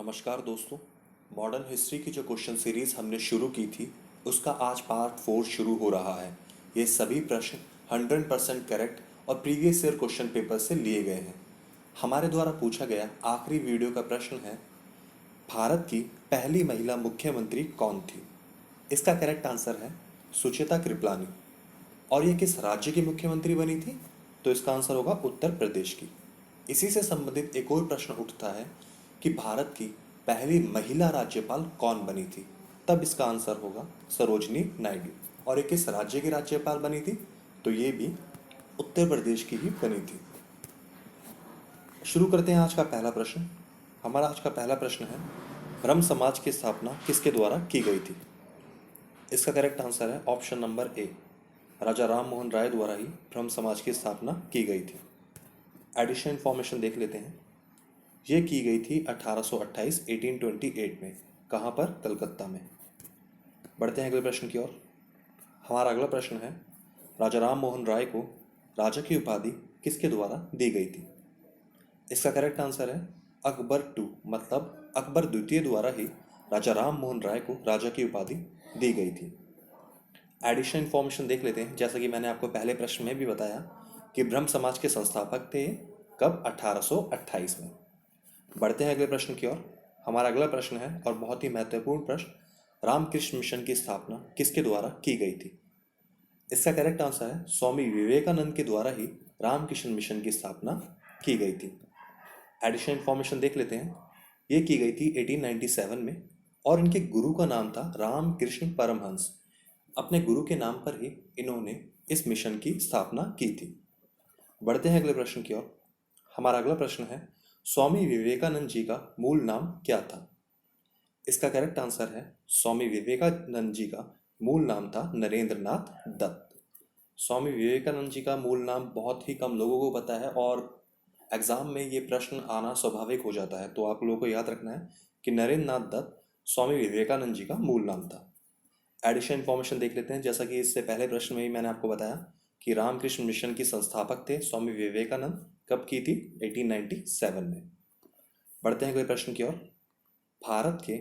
नमस्कार दोस्तों। Modern history की जो क्वेश्चन सीरीज हमने शुरू की थी उसका आज पार्ट 4 शुरू हो रहा है। ये सभी प्रश्न 100% करेक्ट और प्रीवियस ईयर क्वेश्चन पेपर से लिए गए हैं। हमारे द्वारा पूछा गया आखिरी वीडियो का प्रश्न है, भारत की पहली महिला मुख्यमंत्री कौन थी? इसका करेक्ट आंसर है सुचेता कृपलानी। और ये किस राज्य की मुख्यमंत्री बनी थी? तो इसका आंसर होगा उत्तर प्रदेश की। इसी से संबंधित एक और प्रश्न उठता है कि भारत की पहली महिला राज्यपाल कौन बनी थी? तब इसका आंसर होगा सरोजनी नायडू। और ये किस राज्य की राज्यपाल बनी थी? तो ये भी उत्तर प्रदेश की ही बनी थी। शुरू करते हैं आज का पहला प्रश्न। हमारा आज का पहला प्रश्न है, ब्रह्म समाज की स्थापना किसके द्वारा की गई थी? इसका करेक्ट आंसर है ऑप्शन नंबर ए, राजा राम मोहन राय द्वारा ही ब्रह्म समाज की स्थापना की गई थी। एडिशनल इंफॉर्मेशन देख लेते हैं। ये की गई थी 1828 में। कहाँ पर? कलकत्ता में। बढ़ते हैं अगले प्रश्न की ओर। हमारा अगला प्रश्न है, राजा राम मोहन राय को राजा की उपाधि किसके द्वारा दी गई थी? इसका करेक्ट आंसर है अकबर टू, मतलब अकबर द्वितीय द्वारा ही राजा राम मोहन राय को राजा की उपाधि दी गई थी। एडिशनल इंफॉर्मेशन देख लेते हैं। जैसा कि मैंने आपको पहले प्रश्न में भी बताया कि ब्रह्म समाज के संस्थापक थे कब? 1828 में। बढ़ते हैं अगले प्रश्न की ओर। हमारा अगला प्रश्न है और बहुत ही महत्वपूर्ण प्रश्न, रामकृष्ण मिशन की स्थापना किसके द्वारा की गई थी? इसका करेक्ट आंसर है स्वामी विवेकानंद के द्वारा ही रामकृष्ण मिशन की स्थापना की गई थी। एडिशनल इंफॉर्मेशन देख लेते हैं। ये की गई थी 1897 में और इनके गुरु का नाम था रामकृष्ण परमहंस। अपने गुरु के नाम पर ही इन्होंने इस मिशन की स्थापना की थी। बढ़ते हैं अगले प्रश्न की ओर। हमारा अगला प्रश्न है, स्वामी विवेकानंद जी का मूल नाम क्या था? इसका करेक्ट आंसर है स्वामी विवेकानंद जी का मूल नाम था नरेंद्र नाथ दत्त। स्वामी विवेकानंद जी का मूल नाम बहुत ही कम लोगों को पता है और एग्जाम में ये प्रश्न आना स्वाभाविक हो जाता है, तो आप लोगों को याद रखना है कि नरेंद्र नाथ दत्त स्वामी विवेकानंद जी का मूल नाम था। एडिशनल इंफॉर्मेशन देख लेते हैं। जैसा कि इससे पहले प्रश्न में ही मैंने आपको बताया कि रामकृष्ण मिशन की संस्थापक थे स्वामी विवेकानंद। कब की थी? 1897 में। बढ़ते हैं अगले प्रश्न की ओर। भारत के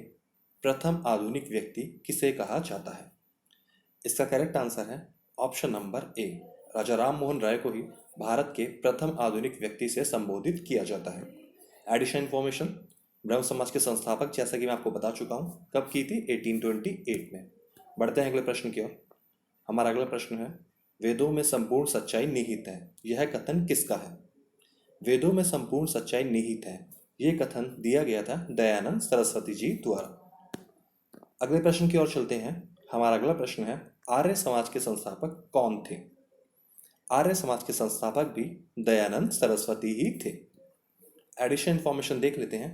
प्रथम आधुनिक व्यक्ति किसे कहा जाता है? इसका करेक्ट आंसर है ऑप्शन नंबर ए, राजा राम मोहन राय को ही भारत के प्रथम आधुनिक व्यक्ति से संबोधित किया जाता है। एडिशनल इंफॉर्मेशन, ब्रह्म समाज के संस्थापक जैसा कि मैं आपको बता चुका हूँ, कब की थी? 1828 में। बढ़ते हैं अगले प्रश्न की ओर। हमारा अगला प्रश्न है, वेदों में संपूर्ण सच्चाई निहित है, यह कथन किसका है? वेदों में संपूर्ण सच्चाई निहित है, यह कथन दिया गया था दयानंद सरस्वती जी द्वारा। अगले प्रश्न की ओर चलते हैं। हमारा अगला प्रश्न है, आर्य समाज के संस्थापक कौन थे? आर्य समाज के संस्थापक भी दयानंद सरस्वती ही थे। एडिशनल इंफॉर्मेशन देख लेते हैं।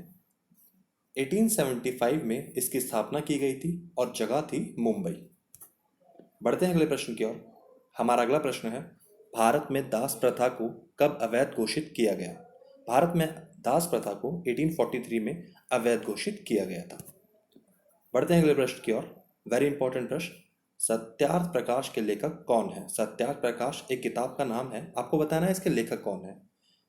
1875 में इसकी स्थापना की गई थी और जगह थी मुंबई। बढ़ते हैं अगले प्रश्न की ओर। हमारा अगला प्रश्न है, भारत में दास प्रथा को कब अवैध घोषित किया गया? भारत में दास प्रथा को 1843 में अवैध घोषित किया गया था। बढ़ते हैं अगले प्रश्न की ओर। वेरी इंपॉर्टेंट प्रश्न, सत्यार्थ प्रकाश के लेखक कौन है? सत्यार्थ प्रकाश एक किताब का नाम है, आपको बताना है इसके लेखक कौन है।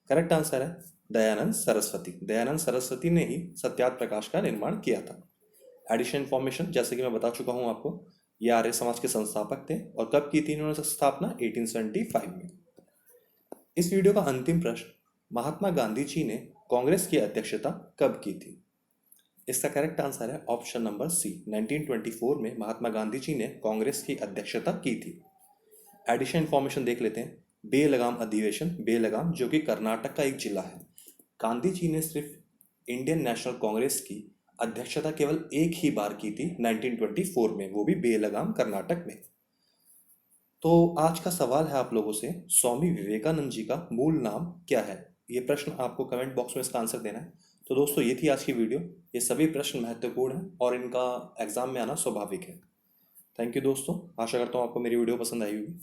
करेक्ट आंसर है दयानंद सरस्वती। दयानंद सरस्वती ने ही सत्यार्थ प्रकाश का निर्माण किया था। एडिशनल इंफॉर्मेशन, जैसे कि मैं बता चुका हूं आपको, ये आर्य समाज के संस्थापक थे और कब की थी इन्होंने स्थापना? 1875 में। इस वीडियो का अंतिम प्रश्न, महात्मा गांधी जी ने कांग्रेस की अध्यक्षता कब की थी? इसका करेक्ट आंसर है ऑप्शन नंबर सी, 1924 में महात्मा गांधी जी ने कांग्रेस की अध्यक्षता की थी। एडिशनल इंफॉर्मेशन देख लेते हैं। बेलगाम अधिवेशन, बेलगाम जो कि कर्नाटक का एक जिला है। गांधी जी ने सिर्फ इंडियन नेशनल कांग्रेस की अध्यक्षता केवल एक ही बार की थी 1924 में, वो भी बेलगाम कर्नाटक में। तो आज का सवाल है आप लोगों से, स्वामी विवेकानंद जी का मूल नाम क्या है? ये प्रश्न आपको कमेंट बॉक्स में इसका आंसर देना है। तो दोस्तों ये थी आज की वीडियो। ये सभी प्रश्न महत्वपूर्ण हैं और इनका एग्जाम में आना स्वाभाविक है। थैंक यू दोस्तों, आशा करता हूँ आपको मेरी वीडियो पसंद आई होगी।